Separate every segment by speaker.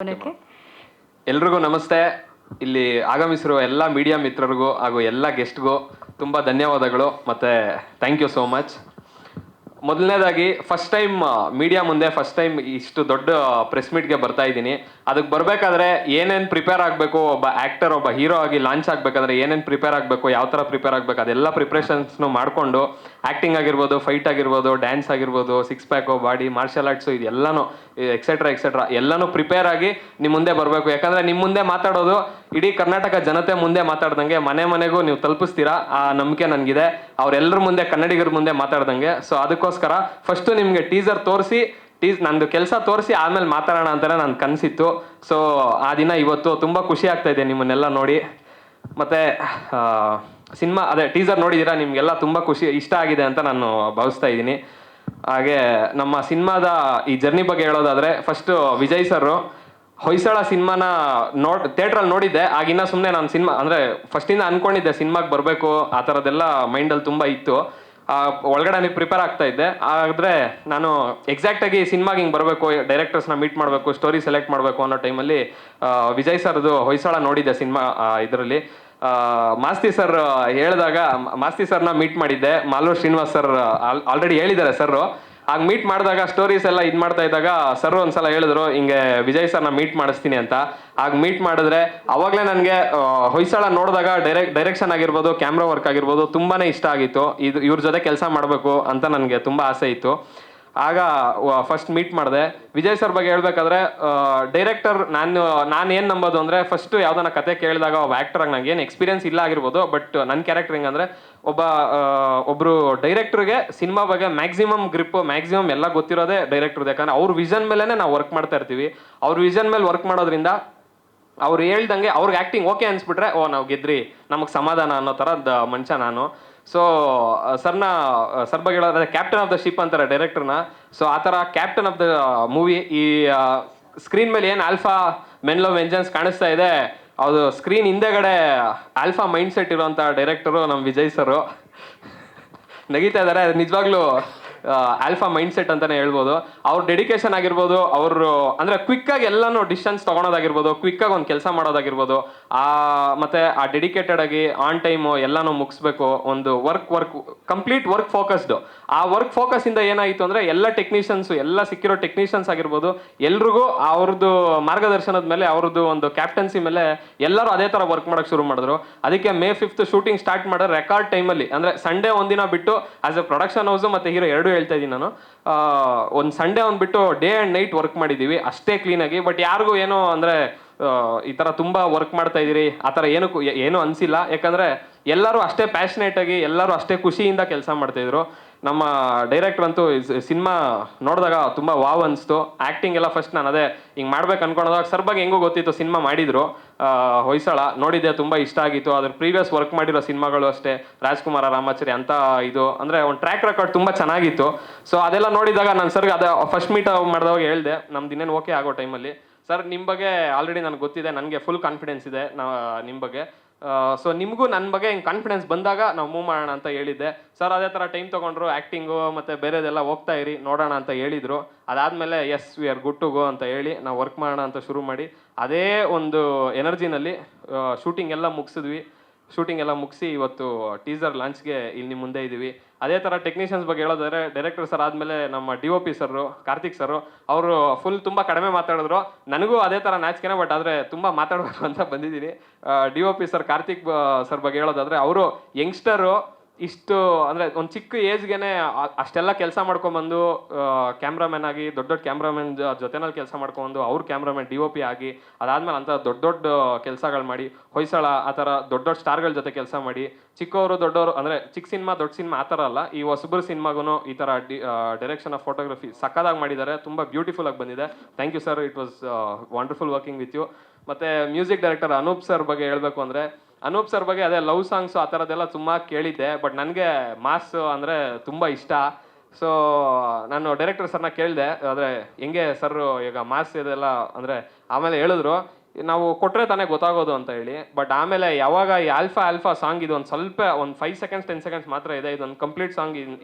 Speaker 1: ಗಮನಕ್ಕೆ
Speaker 2: ಎಲ್ರಿಗೂ ನಮಸ್ತೆ. ಇಲ್ಲಿ ಆಗಮಿಸಿರುವ ಎಲ್ಲ ಮೀಡಿಯಾ ಮಿತ್ರರಿಗೂ ಹಾಗೂ ಎಲ್ಲ ಗೆಸ್ಟ್ಗೂ ತುಂಬ ಧನ್ಯವಾದಗಳು ಮತ್ತು ಥ್ಯಾಂಕ್ ಯು ಸೋ ಮಚ್. ಮೊದಲನೇದಾಗಿ ಫಸ್ಟ್ ಟೈಮ್ ಮೀಡಿಯಾ ಮುಂದೆ ಫಸ್ಟ್ ಟೈಮ್ ಇಷ್ಟು ದೊಡ್ಡ ಪ್ರೆಸ್ ಮೀಟ್ಗೆ ಬರ್ತಾ ಇದ್ದೀನಿ. ಅದಕ್ಕೆ ಬರಬೇಕಾದ್ರೆ ಏನೇನು ಪ್ರಿಪೇರ್ ಆಗಬೇಕು, ಒಬ್ಬ ಆ್ಯಕ್ಟರ್ ಒಬ್ಬ ಹೀರೋ ಆಗಿ ಲಾಂಚ್ ಆಗಬೇಕಾದ್ರೆ ಏನೇನು ಪ್ರಿಪೇರ್ ಆಗಬೇಕು, ಯಾವ ಥರ ಪ್ರಿಪೇರ್ ಆಗಬೇಕು, ಅದೆಲ್ಲ ಪ್ರಿಪ್ರೇಷನ್ಸ್ನು ಮಾಡಿಕೊಂಡು ಆ್ಯಕ್ಟಿಂಗ್ ಆಗಿರ್ಬೋದು, ಫೈಟ್ ಆಗಿರ್ಬೋದು, ಡ್ಯಾನ್ಸ್ ಆಗಿರ್ಬೋದು, six pack, body, martial arts, ಇದೆಲ್ಲನೂ ಎಕ್ಸೆಟ್ರಾ ಎಲ್ಲನೂ ಪ್ರಿಪೇರ್ ಆಗಿ ನಿಮ್ಮ ಮುಂದೆ ಬರಬೇಕು. ಯಾಕಂದರೆ ನಿಮ್ಮ ಮುಂದೆ ಮಾತಾಡೋದು ಇಡೀ ಕರ್ನಾಟಕ ಜನತೆ ಮುಂದೆ ಮಾತಾಡ್ದಂಗೆ, ಮನೆ ಮನೆಗೂ ನೀವು ತಲುಪಿಸ್ತೀರಾ ಆ ನಂಬಿಕೆ ನನಗಿದೆ, ಅವರೆಲ್ಲರ ಮುಂದೆ, ಕನ್ನಡಿಗರ ಮುಂದೆ ಮಾತಾಡ್ದಂಗೆ. ಸೊ ಅದಕ್ಕೋಸ್ಕರ ಫಸ್ಟು ನಿಮಗೆ ಟೀಸರ್ ತೋರಿಸಿ, ನಂದು ಕೆಲಸ ತೋರಿಸಿ ಆಮೇಲೆ ಮಾತಾಡೋಣ ಅಂತಲೇ ನನ್ನ ಕನಸಿತ್ತು. ಸೊ ಆ ದಿನ ಇವತ್ತು ತುಂಬ ಖುಷಿ ಆಗ್ತಾ ಇದೆ ನಿಮ್ಮನ್ನೆಲ್ಲ ನೋಡಿ. ಮತ್ತು ಸಿನಿಮಾ ಅದೇ ಟೀಸರ್ ನೋಡಿದ್ದೀರಾ, ನಿಮಗೆಲ್ಲ ತುಂಬ ಇಷ್ಟ ಆಗಿದೆ ಅಂತ ನಾನು ಭಾವಿಸ್ತಾ ಇದ್ದೀನಿ. ಹಾಗೆ ನಮ್ಮ ಸಿನಿಮಾದ ಈ ಜರ್ನಿ ಬಗ್ಗೆ ಹೇಳೋದಾದರೆ, ಫಸ್ಟು ವಿಜಯ್ ಸರ್ ಹೊಯ್ಸಳ ಸಿನಿಮಾನ ಥಿಯೇಟ್ರಲ್ಲಿ ನೋಡಿದ್ದೆ. ಆಗಿನ್ನ ಸುಮ್ಮನೆ ನಾನು ಸಿನಿಮಾ ಅಂದರೆ ಫಸ್ಟಿಂದ ಅಂದ್ಕೊಂಡಿದ್ದೆ ಸಿನಿಮಾಗೆ ಬರಬೇಕು, ಆ ಥರದ್ದೆಲ್ಲ ಮೈಂಡಲ್ಲಿ ತುಂಬ ಇತ್ತು. ಒಳಗಡೆ ನೀವು ಪ್ರಿಪೇರ್ ಆಗ್ತಾ ಇದ್ದೆ. ಆದರೆ ನಾನು ಎಕ್ಸಾಕ್ಟಾಗಿ ಸಿನಿಮಾಗೆ ಹಿಂಗೆ ಬರಬೇಕು, ಡೈರೆಕ್ಟರ್ಸ್ನ ಮೀಟ್ ಮಾಡಬೇಕು, ಸ್ಟೋರಿ ಸೆಲೆಕ್ಟ್ ಮಾಡಬೇಕು ಅನ್ನೋ ಟೈಮಲ್ಲಿ ವಿಜಯ್ ಸರ್ದು ಹೊಯ್ಸಳ ನೋಡಿದ್ದೆ ಸಿನಿಮಾ. ಇದರಲ್ಲಿ ಮಾಸ್ತಿ ಸರ್ ಹೇಳಿದಾಗ ಮಾಸ್ತಿ ಸರ್ನ ಮೀಟ್ ಮಾಡಿದ್ದೆ. ಮಾಲೂರು ಶ್ರೀನಿವಾಸ್ ಸರ್ ಆಲ್ರೆಡಿ ಹೇಳಿದ್ದಾರೆ ಸರ್. ಆಗ ಮೀಟ್ ಮಾಡಿದಾಗ ಸ್ಟೋರೀಸ್ ಎಲ್ಲ ಇದು ಮಾಡ್ತಾ ಇದ್ದಾಗ ಸರ್ ಒಂದ್ಸಲ ಹೇಳಿದ್ರು ಹಿಂಗೆ ವಿಜಯ್ ಸರ್ನ ಮೀಟ್ ಮಾಡಿಸ್ತೀನಿ ಅಂತ. ಆಗ ಮೀಟ್ ಮಾಡಿದ್ರೆ ಅವಾಗಲೇ ನನಗೆ ಹೊಯ್ಸಳ ನೋಡಿದಾಗ ಡೈರೆಕ್ಷನ್ ಆಗಿರ್ಬೋದು, ಕ್ಯಾಮ್ರಾ ವರ್ಕ್ ಆಗಿರ್ಬೋದು ತುಂಬಾ ಇಷ್ಟ ಆಗಿತ್ತು. ಇವ್ರ ಜೊತೆ ಕೆಲಸ ಮಾಡಬೇಕು ಅಂತ ನನಗೆ ತುಂಬ ಆಸೆ ಇತ್ತು. ಆಗ ಫಸ್ಟ್ ಮೀಟ್ ಮಾಡಿದೆ. ವಿಜಯ್ ಸರ್ ಬಗ್ಗೆ ಹೇಳ್ಬೇಕಾದ್ರೆ, ಡೈರೆಕ್ಟರ್ ನಾನು ಏನು ನಂಬೋದು ಅಂದರೆ, ಫಸ್ಟು ಯಾವ್ದಾನ ಕತೆ ಕೇಳಿದಾಗ ಒಬ್ಬ ಆ್ಯಕ್ಟರಾಗಿ ನನಗೆ ಏನು ಎಕ್ಸ್ಪೀರಿಯನ್ಸ್ ಇಲ್ಲ ಆಗಿರ್ಬೋದು, ಬಟ್ ನನ್ನ ಕ್ಯಾರೆಕ್ಟರ್ ಹೆಂಗಂದರೆ, ಒಬ್ಬರು ಡೈರೆಕ್ಟ್ರಿಗೆ ಸಿನಿಮಾ ಬಗ್ಗೆ ಮ್ಯಾಕ್ಸಿಮಮ್ ಗ್ರಿಪ್ಪು, ಮ್ಯಾಕ್ಸಿಮಮ್ ಎಲ್ಲ ಗೊತ್ತಿರೋದೇ ಡೈರೆಕ್ಟರ್ದು. ಯಾಕಂದರೆ ಅವ್ರ ವಿಷನ್ ಮೇಲೇ ನಾವು ವರ್ಕ್ ಮಾಡ್ತಾ ಇರ್ತೀವಿ. ಅವ್ರ ವಿಷನ್ ಮೇಲೆ ವರ್ಕ್ ಮಾಡೋದ್ರಿಂದ ಅವ್ರು ಹೇಳ್ದಂಗೆ ಅವ್ರಿಗೆ ಆ್ಯಕ್ಟಿಂಗ್ ಓಕೆ ಅನ್ಸ್ಬಿಟ್ರೆ, ಓ ನಾವು ಗೆದ್ರಿ, ನಮಗೆ ಸಮಾಧಾನ ಅನ್ನೋ ಥರದ ಮನುಷ್ಯ ನಾನು. ಸೊ ಸರ್ ಬಗ್ಗೆ ಹೇಳೋದ್ರೆ ಕ್ಯಾಪ್ಟನ್ ಆಫ್ ದ ಶಿಪ್ ಅಂತಾರೆ ಡೈರೆಕ್ಟರ್ನ. ಸೊ ಆ ಥರ ಕ್ಯಾಪ್ಟನ್ ಆಫ್ ದ ಮೂವಿ ಈ ಸ್ಕ್ರೀನ್ ಮೇಲೆ ಏನು ಆಲ್ಫಾ ಮೆನ್ ಲವ್ ವೆಂಜನ್ಸ್ ಕಾಣಿಸ್ತಾ ಇದೆ, ಅದು ಸ್ಕ್ರೀನ್ ಹಿಂದೆಗಡೆ ಆಲ್ಫಾ ಮೈಂಡ್ ಸೆಟ್ ಇರೋಂಥ ಡೈರೆಕ್ಟರು ನಮ್ಮ ವಿಜಯ್ ಸರು. ನಗೀತಾ ಇದ್ದಾರೆ, ನಿಜವಾಗ್ಲೂ ಆಲ್ಫಾ ಮೈಂಡ್ ಸೆಟ್ ಅಂತಲೇ ಹೇಳ್ಬೋದು. ಅವ್ರ ಡೆಡಿಕೇಶನ್ ಆಗಿರ್ಬೋದು, ಅವರು ಅಂದರೆ ಕ್ವಿಕ್ಕಾಗಿ ಎಲ್ಲನೂ ಡಿಸಿಷನ್ಸ್ ತೊಗೊಳೋದಾಗಿರ್ಬೋದು, ಕ್ವಿಕ್ಕಾಗಿ ಒಂದು ಕೆಲಸ ಮಾಡೋದಾಗಿರ್ಬೋದು, ಮತ್ತು ಆ ಡೆಡಿಕೇಟೆಡ್ ಆಗಿ ಆನ್ ಟೈಮು ಎಲ್ಲನೂ ಮುಗಿಸ್ಬೇಕು. ಒಂದು ಕಂಪ್ಲೀಟ್ ವರ್ಕ್ ಫೋಕಸ್ಡು. ಆ ವರ್ಕ್ ಫೋಕಸಿಂದ ಏನಾಯಿತು ಅಂದರೆ, ಎಲ್ಲ ಟೆಕ್ನಿಷಿಯನ್ಸು, ಎಲ್ಲ ಸಿಕ್ಕಿರೋ ಟೆಕ್ನಿಷಿಯನ್ಸ್ ಆಗಿರ್ಬೋದು, ಎಲ್ರಿಗೂ ಅವ್ರದ್ದು ಮಾರ್ಗದರ್ಶನದ ಮೇಲೆ, ಅವ್ರದ್ದು ಒಂದು ಕ್ಯಾಪ್ಟನ್ಸಿ ಮೇಲೆ ಎಲ್ಲರೂ ಅದೇ ಥರ ವರ್ಕ್ ಮಾಡೋಕ್ಕೆ ಶುರು ಮಾಡಿದ್ರು. ಅದಕ್ಕೆ May 5 ಶೂಟಿಂಗ್ ಸ್ಟಾರ್ಟ್ ಮಾಡೋ ರೆಕಾರ್ಡ್ ಟೈಮಲ್ಲಿ, ಅಂದರೆ ಸಂಡೇ ಒಂದಿನ ಬಿಟ್ಟು ಆಸ್ ಎ ಪ್ರೊಡಕ್ಷನ್ ಹೌಸು ಮತ್ತು ಹೀರೋ ಎರಡೂ ಹೇಳ್ತಾ ಇದ್ದೀನಿ ನಾನು, ಒಂದು ಸಂಡೇ ಒಂದು ಬಿಟ್ಟು ಡೇ ಆ್ಯಂಡ್ ನೈಟ್ ವರ್ಕ್ ಮಾಡಿದ್ದೀವಿ ಅಷ್ಟೇ ಕ್ಲೀನಾಗಿ. ಬಟ್ ಯಾರಿಗೂ ಏನೋ ಅಂದರೆ ಈ ಥರ ತುಂಬ ವರ್ಕ್ ಮಾಡ್ತಾ ಇದ್ದೀರಿ ಆ ಥರ ಏನೂ ಅನಿಸಿಲ್ಲ. ಯಾಕಂದರೆ ಎಲ್ಲರೂ ಅಷ್ಟೇ ಪ್ಯಾಷನೇಟಾಗಿ, ಎಲ್ಲರೂ ಅಷ್ಟೇ ಖುಷಿಯಿಂದ ಕೆಲಸ ಮಾಡ್ತಾಯಿದ್ರು. ನಮ್ಮ ಡೈರೆಕ್ಟರ್ ಅಂತೂ ಸಿನಿಮಾ ನೋಡಿದಾಗ ತುಂಬ ವಾವ್ ಅನಿಸ್ತು. ಆ್ಯಕ್ಟಿಂಗ್ ಎಲ್ಲ ಫಸ್ಟ್ ನಾನು ಅದೇ ಹಿಂಗೆ ಮಾಡ್ಬೇಕು ಅನ್ಕೊಂಡಾಗ ಸರ್ ಬಗ್ಗೆ ಹೆಂಗೂ ಗೊತ್ತಿತ್ತು, ಸಿನಿಮಾ ಮಾಡಿದ್ರು ಹೊಯ್ಸಳ ನೋಡಿದ್ದೆ, ತುಂಬ ಇಷ್ಟ ಆಗಿತ್ತು. ಅದ್ರ ಪ್ರೀವಿಯಸ್ ವರ್ಕ್ ಮಾಡಿರೋ ಸಿನಿಮಾಗಳು ಅಷ್ಟೇ, ರಾಜ್ಕುಮಾರ, ರಾಮಾಚಾರಿ ಅಂತ ಇದು ಅಂದರೆ ಒಂದು ಟ್ರ್ಯಾಕ್ ರೆಕಾರ್ಡ್ ತುಂಬ ಚೆನ್ನಾಗಿತ್ತು. ಸೊ ಅದೆಲ್ಲ ನೋಡಿದಾಗ ನಾನು ಸರ್ಗೆ ಅದೇ ಫಸ್ಟ್ ಮೀಟ್ ಮಾಡಿದಾಗ ಹೇಳಿದೆ, ನಮ್ದು ಇನ್ನೇನು ಓಕೆ ಆಗೋ ಟೈಮಲ್ಲಿ, ಸರ್ ನಿಮ್ಮ ಬಗ್ಗೆ ಆಲ್ರೆಡಿ ನನಗೆ ಗೊತ್ತಿದೆ, ನನಗೆ ಫುಲ್ ಕಾನ್ಫಿಡೆನ್ಸ್ ಇದೆ ನಿಮ್ಮ ಬಗ್ಗೆ. ಸೊ ನಿಮಗೂ ನನ್ನ ಬಗ್ಗೆ ಹಿಂಗೆ ಕಾನ್ಫಿಡೆನ್ಸ್ ಬಂದಾಗ ನಾವು ಮೂವ್ ಮಾಡೋಣ ಅಂತ ಹೇಳಿದ್ದೆ. ಸರ್ ಅದೇ ಥರ ಟೈಮ್ ತೊಗೊಂಡ್ರು, ಆ್ಯಕ್ಟಿಂಗು ಮತ್ತು ಬೇರೆದೆಲ್ಲ ಹೋಗ್ತಾ ಇರಿ ನೋಡೋಣ ಅಂತ ಹೇಳಿದರು. ಅದಾದಮೇಲೆ yes we are good to go ಅಂತ ಹೇಳಿ ನಾವು ವರ್ಕ್ ಮಾಡೋಣ ಅಂತ ಶುರು ಮಾಡಿ, ಅದೇ ಒಂದು ಎನರ್ಜಿನಲ್ಲಿ ಶೂಟಿಂಗ್ ಎಲ್ಲ ಮುಗಿಸಿ ಇವತ್ತು ಟೀಸರ್ ಲಾಂಚ್ಗೆ ಇಲ್ಲಿ ನಿಮ್ಮ ಮುಂದೆ ಇದ್ದೀವಿ. ಅದೇ ಥರ ಟೆಕ್ನಿಷಿಯನ್ಸ್ ಬಗ್ಗೆ ಹೇಳೋದಾದ್ರೆ, ಡೈರೆಕ್ಟರ್ ಸರ್ ಆದಮೇಲೆ ನಮ್ಮ DOP ಸರ್ ಕಾರ್ತಿಕ್ ಸರ್, ಅವರು ಫುಲ್ ತುಂಬ ಕಡಿಮೆ ಮಾತಾಡಿದ್ರು. ನನಗೂ ಅದೇ ಥರ ನಾಚಿಕೆನೆ, ಬಟ್ ಆದರೆ ತುಂಬ ಮಾತಾಡಬೇಕು ಅಂತ ಬಂದಿದ್ದೀನಿ. DOP ಸರ್ ಕಾರ್ತಿಕ್ ಸರ್ ಬಗ್ಗೆ ಹೇಳೋದಾದರೆ, ಅವರು ಯಂಗ್ಸ್ಟರು, ಇಷ್ಟು ಅಂದರೆ ಒಂದು ಚಿಕ್ಕ ಏಜ್ಗೆ ಅಷ್ಟೆಲ್ಲ ಕೆಲಸ ಮಾಡ್ಕೊಂಬಂದು ಕ್ಯಾಮ್ರಾಮನ್ ಆಗಿ, ದೊಡ್ಡ ಕ್ಯಾಮ್ರಾಮನ್ ಜೊತೆನಲ್ಲಿ ಕೆಲಸ ಮಾಡ್ಕೊಂಡು ಅವ್ರ ಕ್ಯಾಮ್ರಾಮನ್ DOP ಆಗಿ, ಅದಾದಮೇಲೆ ಅಂಥ ದೊಡ್ಡ ಕೆಲಸಗಳು ಮಾಡಿ, ಹೊಯ್ಸಳ ಆ ಥರ ದೊಡ್ಡ ಸ್ಟಾರ್ಗಳ ಜೊತೆ ಕೆಲಸ ಮಾಡಿ, ಚಿಕ್ಕವರು ದೊಡ್ಡವರು ಅಂದರೆ ಚಿಕ್ಕ ಸಿನಿಮಾ ದೊಡ್ಡ ಸಿನಿಮಾ ಆ ಥರ ಅಲ್ಲ, ಈ ಹೊಸಬ್ರ ಸಿನಿಮಾಗೂ ಈ ಥರ ಡೈರೆಕ್ಷನ್ ಆಫ್ ಫೋಟೋಗ್ರಫಿ ಸಕ್ಕದಾಗಿ ಮಾಡಿದ್ದಾರೆ. ತುಂಬ ಬ್ಯೂಟಿಫುಲ್ ಆಗಿ ಬಂದಿದೆ. Thank you sir, it was wonderful working with you. ಮತ್ತು ಮ್ಯೂಸಿಕ್ ಡೈರೆಕ್ಟರ್ ಅನೂಪ್ ಸರ್ ಬಗ್ಗೆ ಹೇಳಬೇಕು ಅಂದರೆ, ಅನೂಪ್ ಸರ್ ಬಗ್ಗೆ ಅದೇ ಲವ್ ಸಾಂಗ್ಸು ಆ ಥರದ್ದೆಲ್ಲ ತುಂಬ ಕೇಳಿದ್ದೆ, ಬಟ್ ನನಗೆ ಮಾಸ್ ಅಂದರೆ ತುಂಬ ಇಷ್ಟ. ಸೊ ನಾನು ಡೈರೆಕ್ಟರ್ ಸರ್ನ ಕೇಳಿದೆ, ಆದರೆ ಹೆಂಗೆ ಸರ್ ಈಗ ಮಾಸ್ ಇದೆಲ್ಲ ಅಂದರೆ, ಆಮೇಲೆ ಹೇಳಿದ್ರು ನಾವು ಕೊಟ್ಟರೆ ತಾನೇ ಗೊತ್ತಾಗೋದು ಅಂತ ಹೇಳಿ. ಬಟ್ ಆಮೇಲೆ ಯಾವಾಗ ಈ ಆಲ್ಫಾ ಸಾಂಗ್ ಇದು ಒಂದು 5 ಸೆಕೆಂಡ್ಸ್ 10 ಸೆಕೆಂಡ್ಸ್ ಮಾತ್ರ ಇದೆ, ಇದೊಂದು ಕಂಪ್ಲೀಟ್ ಸಾಂಗ್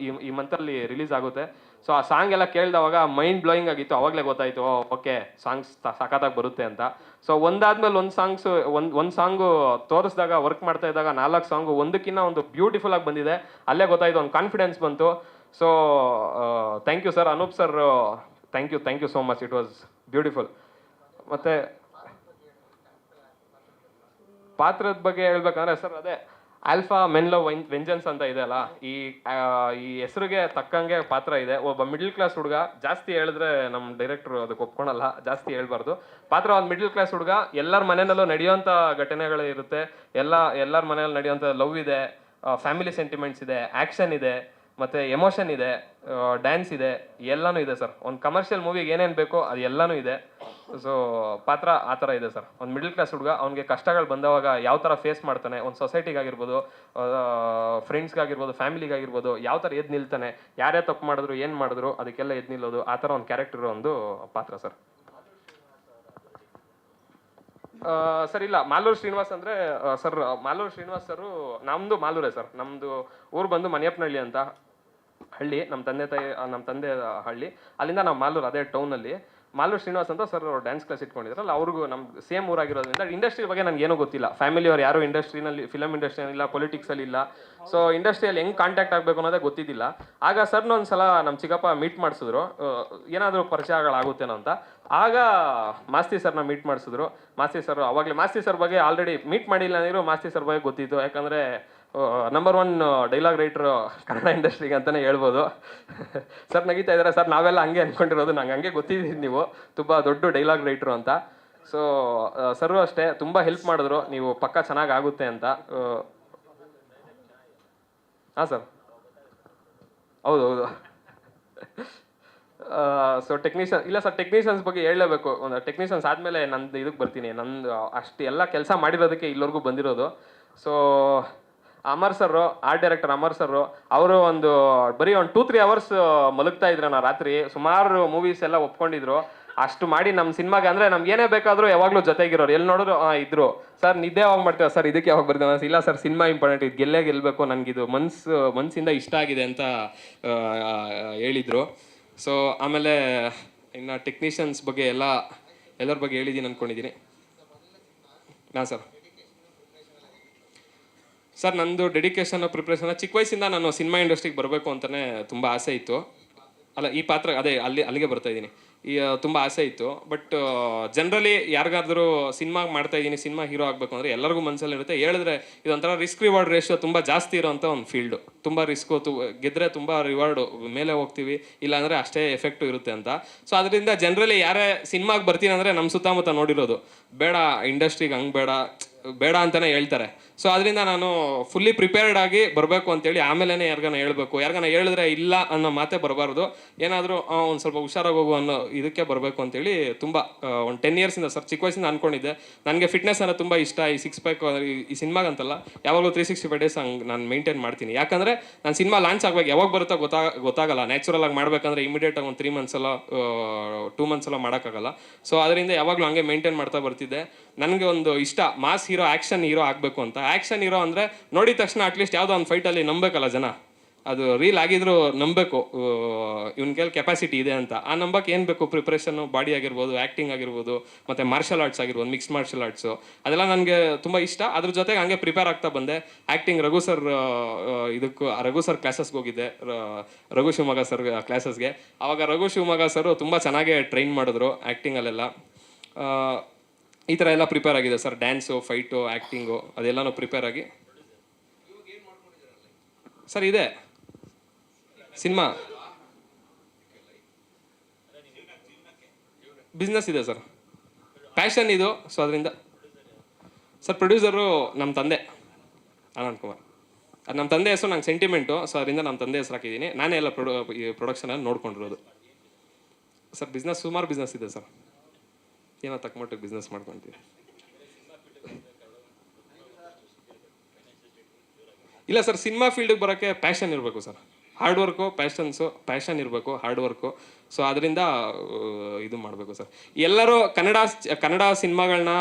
Speaker 2: ಈ ಮಂತಲ್ಲಿ ರಿಲೀಸ್ ಆಗುತ್ತೆ. ಸೊ ಆ ಸಾಂಗ್ ಎಲ್ಲ ಕೇಳಿದವಾಗ ಮೈಂಡ್ ಬ್ಲೋಯಿಂಗ್ ಆಗಿತ್ತು. ಅವಾಗಲೇ ಗೊತ್ತಾಯಿತು ಓಕೆ ಸಾಂಗ್ಸ್ ಸಖತ್ತಾಗಿ ಬರುತ್ತೆ ಅಂತ. ಸೊ ಒಂದಾದ್ಮೇಲೆ ಒಂದು ಒಂದು ಸಾಂಗು ತೋರಿಸಿದಾಗ, ವರ್ಕ್ ಮಾಡ್ತಾ ಇದ್ದಾಗ 4 ಸಾಂಗು ಒಂದಕ್ಕಿಂತ ಒಂದು ಬ್ಯೂಟಿಫುಲ್ ಆಗಿ ಬಂದಿದೆ. ಅಲ್ಲೇ ಗೊತ್ತಾಯಿತು, ಒಂದು ಕಾನ್ಫಿಡೆನ್ಸ್ ಬಂತು. So thank you sir, Anoop sir, thank you so much, it was beautiful. ಮತ್ತು ಪಾತ್ರದ ಬಗ್ಗೆ ಹೇಳ್ಬೇಕಂದ್ರೆ ಸರ್, ಅದೇ ಆಲ್ಫಾ ಮೆನ್ ಲವ್ ವೆಂಜನ್ಸ್ ಅಂತ ಇದೆ ಅಲ್ಲ, ಈ ಹೆಸರಿಗೆ ತಕ್ಕಂಗೆ ಪಾತ್ರ ಇದೆ. ಒಬ್ಬ ಮಿಡ್ಲ್ ಕ್ಲಾಸ್ ಹುಡುಗ, ಜಾಸ್ತಿ ಹೇಳಿದ್ರೆ ನಮ್ಮ ಡೈರೆಕ್ಟ್ರು ಅದಕ್ಕೆ ಒಪ್ಕೊಳಲ್ಲ, ಜಾಸ್ತಿ ಹೇಳ್ಬಾರ್ದು. ಪಾತ್ರ ಒಂದು ಮಿಡ್ಲ್ ಕ್ಲಾಸ್ ಹುಡುಗ, ಎಲ್ಲರ ಮನೆಯಲ್ಲೂ ನಡೆಯುವಂಥ ಘಟನೆಗಳು ಇರುತ್ತೆ. ಎಲ್ಲರ ಮನೆಯಲ್ಲಿ ನಡೆಯುವಂಥ ಲವ್ ಇದೆ, ಫ್ಯಾಮಿಲಿ ಸೆಂಟಿಮೆಂಟ್ಸ್ ಇದೆ, ಆ್ಯಕ್ಷನ್ ಇದೆ, ಮತ್ತು ಎಮೋಷನ್ ಇದೆ, ಡ್ಯಾನ್ಸ್ ಇದೆ, ಎಲ್ಲನೂ ಇದೆ ಸರ್. ಒಂದು ಕಮರ್ಷಿಯಲ್ ಮೂವಿಗೆ ಏನೇನು ಬೇಕೋ ಅದು ಎಲ್ಲನೂ ಇದೆ. ಸೊ ಪಾತ್ರ ಆ ಥರ ಇದೆ ಸರ್. ಒಂದು ಮಿಡ್ಲ್ ಕ್ಲಾಸ್ ಹುಡುಗ, ಅವ್ನಿಗೆ ಕಷ್ಟಗಳು ಬಂದವಾಗ ಯಾವ ಥರ ಫೇಸ್ ಮಾಡ್ತಾನೆ, ಒಂದು ಸೊಸೈಟಿಗಾಗಿರ್ಬೋದು, ಫ್ರೆಂಡ್ಸ್ಗಾಗಿರ್ಬೋದು, ಫ್ಯಾಮಿಲಿಗಾಗಿರ್ಬೋದು, ಯಾವ ಥರ ಎದ್ದು ನಿಲ್ತಾನೆ, ಯಾರೇ ತಪ್ಪು ಮಾಡಿದ್ರು ಏನು ಮಾಡಿದ್ರು ಅದಕ್ಕೆಲ್ಲ ಎದ್ದು ನಿಲ್ಲೋದು, ಆ ಥರ ಒಂದು ಕ್ಯಾರೆಕ್ಟರ್ ಇರೋ ಒಂದು ಪಾತ್ರ ಸರ್. ಸರ್ ಇಲ್ಲ, ಮಾಲೂರು ಶ್ರೀನಿವಾಸ್ ಅಂದರೆ ಸರ್, ಮಾಲೂರು ಶ್ರೀನಿವಾಸ್ ಸರು ನಮ್ಮದು ಮಾಲೂರೇ ಸರ್. ನಮ್ಮದು ಊರು ಬಂದು ಮನೆಯಪ್ಪನಹಳ್ಳಿ ಅಂತ ಹಳ್ಳಿ, ನಮ್ಮ ತಂದೆ ಹಳ್ಳಿ. ಅಲ್ಲಿಂದ ನಾವು ಮಾಲೂರು, ಅದೇ ಟೌನಲ್ಲಿ ಮಾಲೂರು ಶ್ರೀನಿವಾಸ್ ಅಂತ ಸರ್ ಡ್ಯಾನ್ಸ್ ಕ್ಲಾಸ್ ಇಟ್ಕೊಂಡಿದ್ರಲ್ಲ, ಅವ್ರಿಗೂ ನಮ್ಮ ಸೇಮ್ ಊರಾಗಿರೋದ್ರಿಂದ ಇಂಡಸ್ಟ್ರಿ ಬಗ್ಗೆ ನನಗೆ ಏನೂ ಗೊತ್ತಿಲ್ಲ. ಫ್ಯಾಮಿಲಿಯವ್ರು ಯಾರು ಇಂಡಸ್ಟ್ರಿನಲ್ಲಿ, ಫಿಲಮ್ ಇಂಡಸ್ಟ್ರಿಯಲ್ಲಿ ಇಲ್ಲ, ಪೊಲಿಟಿಕ್ಸಲ್ಲಿ ಇಲ್ಲ. ಸೊ ಇಂಡಸ್ಟ್ರಿಯಲ್ಲಿ ಹೆಂಗೆ ಕಾಂಟ್ಯಾಕ್ಟ್ ಆಗಬೇಕು ಅನ್ನೋದೇ ಗೊತ್ತಿದ್ದಿಲ್ಲ. ಆಗ ಸರ್ನ ಒಂದು ಸಲ ನಮ್ಮ ಚಿಕ್ಕಪ್ಪ ಮೀಟ್ ಮಾಡಿಸಿದ್ರು, ಏನಾದರೂ ಪರಿಚಯಗಳಾಗುತ್ತೇನೋ ಅಂತ. ಆಗ ಮಾಸ್ತಿ ಸರ್ನ ಮೀಟ್ ಮಾಡಿಸಿದ್ರು. ಮಾಸ್ತಿ ಸರ್ ಅವಾಗಲೇ ಮಾಸ್ತಿ ಸರ್ ಬಗ್ಗೆ ಆಲ್ರೆಡಿ ಮೀಟ್ ಮಾಡಿಲ್ಲ ಅಂದಿದ್ರು, ಮಾಸ್ತಿ ಸರ್ ಬಗ್ಗೆ ಗೊತ್ತಿತ್ತು. ಯಾಕಂದರೆ ನಂಬರ್ 1 ಡೈಲಾಗ್ ರೈಟ್ರು ಕನ್ನಡ ಇಂಡಸ್ಟ್ರಿಗೆ ಅಂತಲೇ ಹೇಳ್ಬೋದು. ಸರ್ ನಗೀತಾ ಇದ್ದಾರೆ ಸರ್, ನಾವೆಲ್ಲ ಹಂಗೆ ಅಂದ್ಕೊಂಡಿರೋದು, ನಂಗೆ ಹಂಗೆ ಗೊತ್ತಿದ್ದೀನಿ ನೀವು ತುಂಬ ದೊಡ್ಡ ಡೈಲಾಗ್ ರೈಟ್ರು ಅಂತ. ಸೊ ಸರು ಅಷ್ಟೇ ತುಂಬ ಹೆಲ್ಪ್ ಮಾಡಿದ್ರು, ನೀವು ಪಕ್ಕ ಚೆನ್ನಾಗಿ ಆಗುತ್ತೆ ಅಂತ. ಹಾಂ ಸರ್, ಹೌದು. ಸೊ ಇಲ್ಲ ಸರ್, ಟೆಕ್ನಿಷಿಯನ್ಸ್ ಬಗ್ಗೆ ಹೇಳಲೇಬೇಕು. ಒಂದು ಟೆಕ್ನಿಷಿಯನ್ಸ್ ಆದಮೇಲೆ ನಂದು ಇದಕ್ಕೆ ಬರ್ತೀನಿ. ನಂದು ಅಷ್ಟು ಎಲ್ಲ ಕೆಲಸ ಮಾಡಿರೋದಕ್ಕೆ ಇಲ್ಲಿವರೆಗೂ ಬಂದಿರೋದು. So Amar sir, art director Amar sir, ಅವರು ಬರೀ ಒಂದು 2-3 ಅವರ್ಸ್ ಮಲಗ್ತಾ ಇದ್ರು ನಾ ರಾತ್ರಿ. ಸುಮಾರು ಮೂವೀಸ್ ಎಲ್ಲ ಒಪ್ಕೊಂಡಿದ್ರು. ಅಷ್ಟು ಮಾಡಿ ನಮ್ಮ ಸಿನಿಮಾಗೆ ಅಂದರೆ ನಮ್ಗೆ ಏನೇ ಬೇಕಾದರೂ ಯಾವಾಗಲೂ ಜೊತೆಗಿರೋರು. ಎಲ್ಲಿ ನೋಡಿದ್ರು ಇದ್ರು. ಸರ್ ನಿದ್ದೆ ಯಾವಾಗ ಮಾಡ್ತೀರಾ ಸರ್, ಇದಕ್ಕೆ ಯಾವಾಗ ಬರ್ತೀವಿ? ಇಲ್ಲ ಸರ್, ಸಿನಿಮಾ ಇಂಪಾರ್ಟೆಂಟ್, ಇದು ಗೆಲ್ಲಬೇಕು, ನನಗಿದು ಮನಸ್ಸಿಂದ ಇಷ್ಟ ಆಗಿದೆ ಅಂತ ಹೇಳಿದರು. ಸೊ ಆಮೇಲೆ ಇನ್ನು ಟೆಕ್ನಿಷಿಯನ್ಸ್ ಬಗ್ಗೆ ಎಲ್ಲರ ಬಗ್ಗೆ ಹೇಳಿದ್ದೀನಿ ಅಂದ್ಕೊಂಡಿದ್ದೀನಿ. ಹಾಂ ಸರ್, ನಂದು ಡೆಡಿಕೇಶನ್ ಪ್ರಿಪ್ರೇಷನ್ ಚಿಕ್ಕ ವಯಸ್ಸಿಂದ ನಾನು ಸಿನಿಮಾ ಇಂಡಸ್ಟ್ರಿಗೆ ಬರಬೇಕು ಅಂತಲೇ ತುಂಬ ಆಸೆ ಇತ್ತು. ಅಲ್ಲ, ಈ ಪಾತ್ರ ಅದೇ ಅಲ್ಲಿಗೆ ಬರ್ತಾ ಇದ್ದೀನಿ. ತುಂಬ ಆಸೆ ಇತ್ತು. ಬಟ್ ಜನರಲಿ ಯಾರಿಗಾದ್ರೂ ಸಿನಿಮಾ ಮಾಡ್ತಾ ಇದ್ದೀನಿ, ಸಿನಿಮಾ ಹೀರೋ ಆಗಬೇಕು ಅಂದರೆ ಎಲ್ಲರಿಗೂ ಮನಸ್ಸಲ್ಲಿ ಇರುತ್ತೆ. ಹೇಳಿದ್ರೆ ಇದೊಂಥರ ರಿಸ್ಕ್ ರಿವಾರ್ಡ್ ರೇಷಿಯೋ ತುಂಬ ಜಾಸ್ತಿ ಇರೋಂಥ ಒಂದು ಫೀಲ್ಡು. ತುಂಬ ರಿಸ್ಕು, ಗೆದ್ದರೆ ತುಂಬ ರಿವಾರ್ಡು, ಮೇಲೆ ಹೋಗ್ತೀವಿ, ಇಲ್ಲಾಂದರೆ ಅಷ್ಟೇ ಎಫೆಕ್ಟು ಇರುತ್ತೆ ಅಂತ. ಸೊ ಅದರಿಂದ ಜನರಲಿ ಯಾರೇ ಸಿನಿಮಾಗೆ ಬರ್ತೀನಿ ಅಂದರೆ ನಮ್ಮ ಸುತ್ತಮುತ್ತ ನೋಡಿರೋದು, ಬೇಡ ಇಂಡಸ್ಟ್ರಿಗೆ ಹಂಗೆ ಬೇಡ ಅಂತಲೇ ಹೇಳ್ತಾರೆ. ಸೊ ಅದರಿಂದ ನಾನು ಫುಲ್ಲಿ ಪ್ರಿಪೇರ್ಡ್ ಆಗಿ ಬರಬೇಕು ಅಂತೇಳಿ ಆಮೇಲೆ ಯಾರಿಗಾನ ಹೇಳ್ಬೇಕು. ಯಾರಿಗಾನ ಹೇಳಿದ್ರೆ ಇಲ್ಲ ಅನ್ನೋ ಮಾತೇ ಬರಬಾರ್ದು. ಏನಾದರೂ ಒಂದು ಸ್ವಲ್ಪ ಹುಷಾರಾಗಿ ಹೋಗು ಅನ್ನೋ ಇದಕ್ಕೆ ಬರಬೇಕು ಅಂತೇಳಿ ತುಂಬ ಒಂದು 10 ಇಯರ್ಸಿಂದ ಸರ್, ಚಿಕ್ಕ ವಯಸ್ಸಿಂದ ಅಂದ್ಕೊಂಡಿದ್ದೆ. ನನಗೆ ಫಿಟ್ನೆಸ್ ಅನ್ನೋ ತುಂಬ ಇಷ್ಟ. ಈ 6 ಪ್ಯಾಕ್ ಈ ಸಿನಿಮಾಗಂತಲ್ಲ, ಯಾವಾಗಲೂ 365 ಡೇಸ್ ಹಂಗೆ ನಾನು ಮೇಂಟೈನ್ ಮಾಡ್ತೀನಿ. ಯಾಕಂದರೆ ನಾನು ಸಿನಿಮಾ ಲಾಂಚ್ ಆಗಬೇಕು, ಯಾವಾಗ ಬರುತ್ತೋ ಗೊತ್ತಾಗಲ್ಲ. ನ್ಯಾಚುರಲ್ ಆಗಿ ಮಾಡಬೇಕಂದ್ರೆ ಇಮಿಡಿಯೇಟಾಗಿ ಒಂದು 3 ಮಂತ್ಸಲ್ಲ 2 ಮಂತ್ಸಲ್ಲ ಮಾಡೋಕ್ಕಾಗಲ್ಲ. ಸೊ ಅದರಿಂದ ಯಾವಾಗಲೂ ಹಂಗೆ ಮೇಂಟೈನ್ ಮಾಡ್ತಾ ಬರ್ತಿದ್ದೆ. ನನಗೆ ಒಂದು ಇಷ್ಟ, ಮಾಸ್ ಹೀರೋ, ಆ್ಯಕ್ಷನ್ ಹೀರೋ ಆಗಬೇಕು ಅಂತ. ಆ್ಯಕ್ಷನ್ ಹೀರೋ ಅಂದರೆ ನೋಡಿದ ತಕ್ಷಣ ಅಟ್ಲೀಸ್ಟ್ ಯಾವುದೋ ಒಂದು ಫೈಟಲ್ಲಿ ನಂಬಬೇಕಲ್ಲ ಜನ, ಅದು ರೀಲ್ ಆಗಿದ್ರು ನಂಬಬೇಕು ಇವನ ಕೈಲಿ ಕೆಪಾಸಿಟಿ ಇದೆ ಅಂತ. ಆ ನಂಬಕ್ಕೆ ಏನು ಬೇಕು? ಪ್ರಿಪ್ರೇಷನ್ನು, ಬಾಡಿ ಆಗಿರ್ಬೋದು, ಆ್ಯಕ್ಟಿಂಗ್ ಆಗಿರ್ಬೋದು, ಮತ್ತು ಮಾರ್ಷಲ್ ಆರ್ಟ್ಸ್ ಆಗಿರ್ಬೋದು, ಮಿಕ್ಸ್ ಮಾರ್ಷಲ್ ಆರ್ಟ್ಸು, ಅದೆಲ್ಲ ನನಗೆ ತುಂಬ ಇಷ್ಟ. ಅದ್ರ ಜೊತೆಗೆ ಹಂಗೆ ಪ್ರಿಪೇರ್ ಆಗ್ತಾ ಬಂದೆ. ಆ್ಯಕ್ಟಿಂಗ್ ರಘು ಸರ್ ಕ್ಲಾಸಸ್ಗೆ ಹೋಗಿದ್ದೆ, ರಘು ಶಿವಮೊಗ್ಗ ಸರ್ ಕ್ಲಾಸಸ್ಗೆ. ಆವಾಗ ರಘು ಶಿವಮೊಗ್ಗ ಸರು ತುಂಬ ಚೆನ್ನಾಗೇ ಟ್ರೈನ್ ಮಾಡಿದ್ರು ಆ್ಯಕ್ಟಿಂಗಲ್ಲೆಲ್ಲ. ಈ ಥರ ಎಲ್ಲ ಪ್ರಿಪೇರ್ ಆಗಿದೆ ಸರ್, ಡ್ಯಾನ್ಸು, ಫೈಟು, ಆ್ಯಕ್ಟಿಂಗು, ಅದೆಲ್ಲನೂ ಪ್ರಿಪೇರ್ ಆಗಿ ಸರ್ ಇದೆ ಸಿನಿಮಾ. ಬಿಸ್ನೆಸ್ ಇದೆ ಸರ್, ಪ್ಯಾಷನ್ ಇದು. ಸೊ ಅದರಿಂದ ಸರ್, ಪ್ರೊಡ್ಯೂಸರು ನಮ್ಮ ತಂದೆ ಆನಂದ್ ಕುಮಾರ್. ಅದು ನಮ್ಮ ತಂದೆ ಹೆಸರು ನಂಗೆ ಸೆಂಟಿಮೆಂಟು. ಸೊ ಅದರಿಂದ ನಮ್ಮ ತಂದೆ ಹೆಸರು ಹಾಕಿದ್ದೀನಿ. ನಾನೇ ಎಲ್ಲ ಪ್ರೊಡಕ್ಷನಲ್ಲಿ ನೋಡ್ಕೊಂಡಿರೋದು ಸರ್. ಸುಮಾರು ಬಿಸ್ನೆಸ್ ಇದೆ ಸರ್, ಏನೋ ತಕ್ಕ ಮಟ್ಟಿಗೆ ಬಿಸ್ನೆಸ್ ಮಾಡ್ಕೊತೀವಿ. ಇಲ್ಲ ಸರ್, ಸಿನಿಮಾ ಫೀಲ್ಡಿಗೆ ಬರೋಕ್ಕೆ ಪ್ಯಾಷನ್ ಇರಬೇಕು ಸರ್. ಹಾರ್ಡ್ ವರ್ಕು ಪ್ಯಾಷನ್ ಇರಬೇಕು, ಹಾರ್ಡ್ ವರ್ಕು. ಸೊ ಅದರಿಂದ ಇದು ಮಾಡಬೇಕು ಸರ್. ಎಲ್ಲರೂ ಕನ್ನಡ ಸಿನಿಮಾಗಳನ್ನ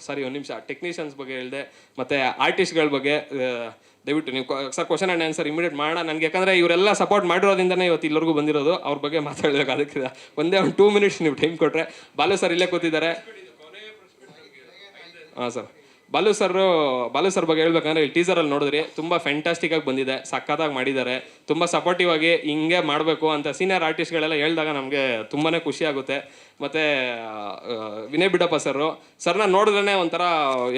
Speaker 2: ಸಾರಿ ಒಂದು ನಿಮಿಷ ಟೆಕ್ನಿಷಿಯನ್ಸ್ ಬಗ್ಗೆ ಹೇಳಿದೆ, ಮತ್ತು ಆರ್ಟಿಸ್ಟ್ಗಳ ಬಗ್ಗೆ ದಯವಿಟ್ಟು ನೀವು sir question and answer immediate ಮಾಡೋಣ ನನಗೆ, ಯಾಕಂದರೆ ಇವರೆಲ್ಲ ಸಪೋರ್ಟ್ ಮಾಡಿರೋದ್ರಿಂದನೇ ಇವತ್ತು ಇಲ್ಲರಿಗೂ ಬಂದಿರೋದು. ಅವ್ರ ಬಗ್ಗೆ ಮಾತಾಡಬೇಕು. ಅದಕ್ಕೆ ಒಂದೇ ಒಂದು 2 minutes ನೀವು ಟೈಮ್ ಕೊಟ್ಟರೆ. ಬಾಲು ಸರ್ ಇಲ್ಲೇ ಕೂತಿದ್ದಾರೆ. ಹಾಂ ಸರ್, ಬಾಲು ಸರ್ ಬಗ್ಗೆ ಹೇಳ್ಬೇಕಂದ್ರೆ ಇಲ್ಲಿ ಟೀಸರಲ್ಲಿ ನೋಡಿದ್ರಿ, ತುಂಬ ಫ್ಯಾಂಟಾಸ್ಟಿಕ್ ಆಗಿ ಬಂದಿದೆ, ಸಖತ್ತಾಗಿ ಮಾಡಿದ್ದಾರೆ, ತುಂಬ ಸಪೋರ್ಟಿವ್ ಆಗಿ ಹಿಂಗೆ ಮಾಡಬೇಕು ಅಂತ ಸೀನಿಯರ್ ಆರ್ಟಿಸ್ಟ್ಗಳೆಲ್ಲ ಹೇಳಿದಾಗ ನಮಗೆ ತುಂಬಾ ಖುಷಿ ಆಗುತ್ತೆ. ಮತ್ತು ವಿನಯ್ ಬಿಡಪ್ಪ ಸರ್ನ ನೋಡಿದ್ರೇ ಒಂಥರ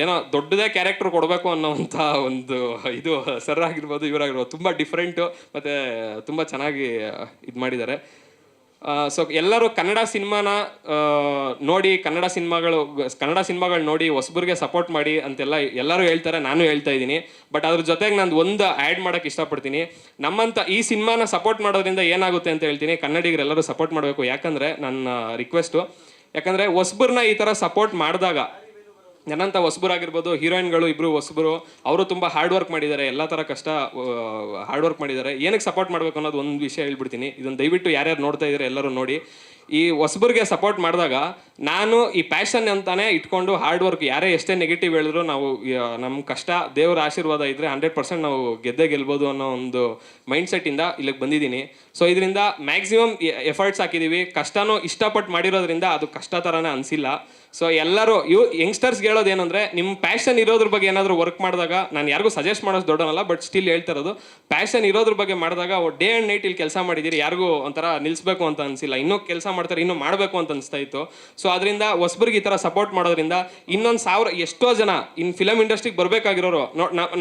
Speaker 2: ಏನೋ ದೊಡ್ಡದೇ ಕ್ಯಾರೆಕ್ಟರ್ ಕೊಡಬೇಕು ಅನ್ನೋವಂಥ ಒಂದು ಇದು ಸರ್ ಆಗಿರ್ಬೋದು, ಇವರಾಗಿರ್ಬೋದು, ತುಂಬ ಡಿಫ್ರೆಂಟು ಮತ್ತು ತುಂಬ ಚೆನ್ನಾಗಿ ಇದು ಮಾಡಿದ್ದಾರೆ. ಸೊ ಎಲ್ಲರೂ ಕನ್ನಡ ಸಿನಿಮಾನ ನೋಡಿ, ಕನ್ನಡ ಸಿನಿಮಾಗಳು ನೋಡಿ ಹೊಸಬರಿಗೆ ಸಪೋರ್ಟ್ ಮಾಡಿ ಅಂತೆಲ್ಲ ಎಲ್ಲರೂ ಹೇಳ್ತಾರೆ, ನಾನು ಹೇಳ್ತಾ ಇದ್ದೀನಿ. ಬಟ್ ಅದ್ರ ಜೊತೆಗೆ ನಾನು ಒಂದು ಆ್ಯಡ್ ಮಾಡೋಕ್ಕೆ ಇಷ್ಟಪಡ್ತೀನಿ. ನಮ್ಮಂಥ ಈ ಸಿನಿಮಾನ ಸಪೋರ್ಟ್ ಮಾಡೋದ್ರಿಂದ ಏನಾಗುತ್ತೆ ಅಂತ ಹೇಳ್ತೀನಿ. ಕನ್ನಡಿಗರೆಲ್ಲರೂ ಸಪೋರ್ಟ್ ಮಾಡಬೇಕು, ಯಾಕಂದರೆ ನನ್ನ ರಿಕ್ವೆಸ್ಟು. ಯಾಕಂದರೆ ಹೊಸಬರನ್ನ ಈ ಥರ ಸಪೋರ್ಟ್ ಮಾಡಿದಾಗ, ನನ್ನಂಥ ಹೊಸಬರಾಗಿರ್ಬೋದು, ಹೀರೋಯಿನ್ಗಳು ಇಬ್ಬರು ಹೊಸಬರು, ಅವರು ತುಂಬ ಹಾರ್ಡ್ ವರ್ಕ್ ಮಾಡಿದ್ದಾರೆ, ಎಲ್ಲ ಥರ ಹಾರ್ಡ್ ವರ್ಕ್ ಮಾಡಿದ್ದಾರೆ. ಏನಕ್ಕೆ ಸಪೋರ್ಟ್ ಮಾಡಬೇಕು ಅನ್ನೋದು ಒಂದು ವಿಷಯ ಹೇಳ್ಬಿಡ್ತೀನಿ. ಇದನ್ನು ದಯವಿಟ್ಟು ಯಾರ್ಯಾರು ನೋಡ್ತಾ ಇದ್ದಾರೆ ಎಲ್ಲರೂ ನೋಡಿ. ಈ ಹೊಸಬರಿಗೆ ಸಪೋರ್ಟ್ ಮಾಡಿದಾಗ ನಾನು ಈ ಪ್ಯಾಷನ್ ಅಂತಾನೆ ಇಟ್ಕೊಂಡು ಹಾರ್ಡ್ ವರ್ಕ್, ಯಾರೇ ಎಷ್ಟೇ ನೆಗೆಟಿವ್ ಹೇಳಿದ್ರು ನಾವು ನಮ್ಮ ಕಷ್ಟ ದೇವರ ಆಶೀರ್ವಾದ ಇದ್ದರೆ 100% ನಾವು ಗೆಲ್ಬೋದು ಅನ್ನೋ ಒಂದು ಮೈಂಡ್ಸೆಟ್ಟಿಂದ ಇಲ್ಲಿಗೆ ಬಂದಿದ್ದೀನಿ. ಸೊ ಇದರಿಂದ ಮ್ಯಾಕ್ಸಿಮಮ್ ಎಫರ್ಟ್ಸ್ ಹಾಕಿದ್ದೀವಿ. ಕಷ್ಟನೂ ಇಷ್ಟಪಟ್ಟು ಮಾಡಿರೋದ್ರಿಂದ ಅದು ಕಷ್ಟ ಥರನೇ ಅನಿಸಿಲ್ಲ. ಸೊ ಎಲ್ಲರೂ ಯಂಗ್ಸ್ಟರ್ಸ್ಗೆ ಹೇಳೋದು ಏನಂದರೆ, ನಿಮ್ಮ ಪ್ಯಾಷನ್ ಇರೋದ್ರ ಬಗ್ಗೆ ಏನಾದರೂ ವರ್ಕ್ ಮಾಡಿದಾಗ, ನಾನು ಯಾರಿಗೂ ಸಜೆಸ್ಟ್ ಮಾಡೋದು ದೊಡ್ಡನಲ್ಲ, ಬಟ್ ಸ್ಟಿಲ್ ಹೇಳ್ತಾ ಇರೋದು, ಪ್ಯಾಷನ್ ಇರೋದ್ರ ಬಗ್ಗೆ ಮಾಡಿದಾಗ ಡೇ ಆ್ಯಂಡ್ ನೈಟ್ ಇಲ್ಲಿ ಕೆಲಸ ಮಾಡಿದ್ದೀರಿ, ಯಾರಿಗೂ ಒಂಥರ ನಿಲ್ಲಿಸ್ಬೇಕು ಅಂತ ಅನಿಸಿಲ್ಲ, ಇನ್ನೂ ಕೆಲಸ ಮಾಡ್ತಾರೆ, ಇನ್ನೂ ಮಾಡಬೇಕು ಅಂತ ಅನಿಸ್ತಾ ಇತ್ತು. ಸೊ ಅದರಿಂದ ಹೊಸಬರಿಗೆ ಈ ಥರ ಸಪೋರ್ಟ್ ಮಾಡೋದ್ರಿಂದ ಇನ್ನೊಂದು 1000 ಎಷ್ಟೋ ಜನ ಇನ್ನು ಫಿಲಮ್ ಇಂಡಸ್ಟ್ರಿಗೆ ಬರಬೇಕಾಗಿರೋರು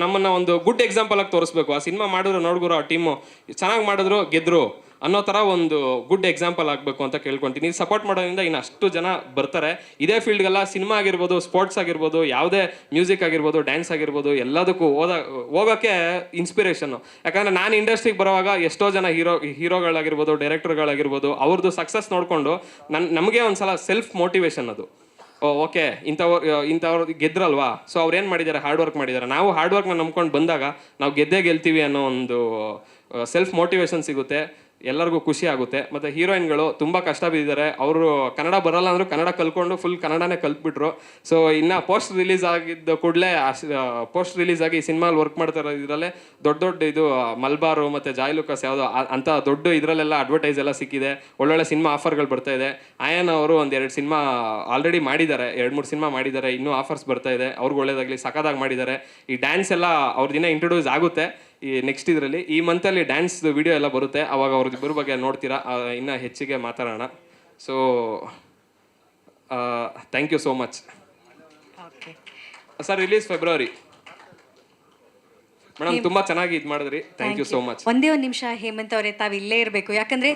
Speaker 2: ನಮ್ಮನ್ನು ಒಂದು ಗುಡ್ ಎಕ್ಸಾಂಪಲ್ ಆಗಿ ತೋರಿಸ್ಬೇಕು. ಆ ಸಿನಿಮಾ ಮಾಡಿದ್ರು ನೋಡ್ಗುರು, ಆ ಟೀಮು ಚೆನ್ನಾಗಿ ಮಾಡಿದ್ರು, ಗೆದ್ದರು ಅನ್ನೋ ಥರ ಒಂದು ಗುಡ್ ಎಕ್ಸಾಂಪಲ್ ಆಗಬೇಕು ಅಂತ ಕೇಳ್ಕೊತೀನಿ. ಸಪೋರ್ಟ್ ಮಾಡೋದ್ರಿಂದ ಇನ್ನು ಅಷ್ಟು ಜನ ಬರ್ತಾರೆ ಇದೇ ಫೀಲ್ಡ್ಗೆಲ್ಲ. ಸಿನಿಮಾ ಆಗಿರ್ಬೋದು, ಸ್ಪೋರ್ಟ್ಸ್ ಆಗಿರ್ಬೋದು, ಯಾವುದೇ ಮ್ಯೂಸಿಕ್ ಆಗಿರ್ಬೋದು, ಡ್ಯಾನ್ಸ್ ಆಗಿರ್ಬೋದು, ಎಲ್ಲದಕ್ಕೂ ಹೋಗೋಕ್ಕೆ ಇನ್ಸ್ಪಿರೇಷನ್ನು. ಯಾಕಂದರೆ ನಾನು ಇಂಡಸ್ಟ್ರಿಗೆ ಬರುವಾಗ ಎಷ್ಟೋ ಜನ ಹೀರೋಗಳಾಗಿರ್ಬೋದು, ಡೈರೆಕ್ಟರ್ಗಳಾಗಿರ್ಬೋದು, ಅವ್ರದ್ದು ಸಕ್ಸಸ್ ನೋಡಿಕೊಂಡು ನಮಗೆ ಒಂದು ಸಲ ಸೆಲ್ಫ್ ಮೋಟಿವೇಶನ್ ಅದು. ಓಕೆ, ಇಂಥವ್ರು ಗೆದ್ರಲ್ವಾ, ಸೊ ಅವ್ರು ಏನು ಮಾಡಿದ್ದಾರೆ, ಹಾರ್ಡ್ ವರ್ಕ್ ಮಾಡಿದ್ದಾರೆ, ನಾವು ಹಾರ್ಡ್ ವರ್ಕ್ನ ನಂಬ್ಕೊಂಡು ಬಂದಾಗ ನಾವು ಗೆಲ್ತೀವಿ ಅನ್ನೋ ಒಂದು ಸೆಲ್ಫ್ ಮೋಟಿವೇಶನ್ ಸಿಗುತ್ತೆ, ಎಲ್ಲರಿಗೂ ಖುಷಿ ಆಗುತ್ತೆ. ಮತ್ತು ಹೀರೋಯಿನ್ಗಳು ತುಂಬ ಕಷ್ಟ ಬಿದ್ದಿದ್ದಾರೆ. ಅವರು ಕನ್ನಡ ಬರಲ್ಲ ಅಂದರೂ ಕನ್ನಡ ಕಲ್ತ್ಕೊಂಡು ಫುಲ್ ಕನ್ನಡನೇ ಕಲ್ತ್ಬಿಟ್ರು. ಸೊ ಇನ್ನು ಪೋಸ್ಟ್ ರಿಲೀಸ್ ಆಗಿದ್ದ ಕೂಡಲೇ ಪೋಸ್ಟ್ ರಿಲೀಸ್ ಆಗಿ ಸಿನಿಮಾಲ್ಲಿ ವರ್ಕ್ ಮಾಡ್ತಾ ಇರೋದ್ರಲ್ಲೇ ದೊಡ್ಡ ಇದು ಮಲ್ಬಾರು ಮತ್ತು ಜಾಯ್ ಲುಕಾಸ್ ಯಾವುದೋ ಅಂಥ ದೊಡ್ಡ ಇದರಲ್ಲೆಲ್ಲ ಅಡ್ವರ್ಟೈಸ್ ಎಲ್ಲ ಸಿಕ್ಕಿದೆ. ಒಳ್ಳೊಳ್ಳೆ ಸಿನಿಮಾ ಆಫರ್ಗಳು ಬರ್ತಾ ಇದೆ. ಆಯನ್ ಅವರು 1-2 ಸಿನಿಮಾ ಆಲ್ರೆಡಿ ಮಾಡಿದ್ದಾರೆ, 2-3 ಸಿನಿಮಾ ಮಾಡಿದ್ದಾರೆ, ಇನ್ನೂ ಆಫರ್ಸ್ ಬರ್ತಾ ಇದೆ. ಅವ್ರಿಗೆ ಒಳ್ಳೇದಾಗಲಿ, ಸಖತ್ತಾಗಿ ಮಾಡಿದ್ದಾರೆ. ಈ ಡ್ಯಾನ್ಸ್ ಎಲ್ಲ ಅವ್ರದ್ದಿನ ಇಂಟ್ರೊಡ್ಯೂಸ್ ಆಗುತ್ತೆ ಈ ನೆಕ್ಸ್ಟ್ ಇದರಲ್ಲಿ. ಈ ಮಂತಲ್ಲಿ ಡ್ಯಾನ್ಸ್ ವಿಡಿಯೋ ಎಲ್ಲ ಬರುತ್ತೆ, ಅವಾಗ ಅವ್ರದ್ದಿಬ್ಬರ ಬಗ್ಗೆ ನೋಡ್ತೀರಾ, ಇನ್ನೂ ಹೆಚ್ಚಿಗೆ ಮಾತಾಡೋಣ. So thank you so much sir. Release February madam. ತುಂಬ ಚೆನ್ನಾಗಿ ಇದು ಮಾಡಿದ್ರಿ, ಥ್ಯಾಂಕ್ ಯು ಸೋ ಮಚ್.
Speaker 1: ಒಂದೇ ಒಂದು ನಿಮಿಷ ಹೇಮಂತ್ ಅವರೇ, ತಾವು ಇಲ್ಲೇ ಇರಬೇಕು. ಯಾಕಂದರೆ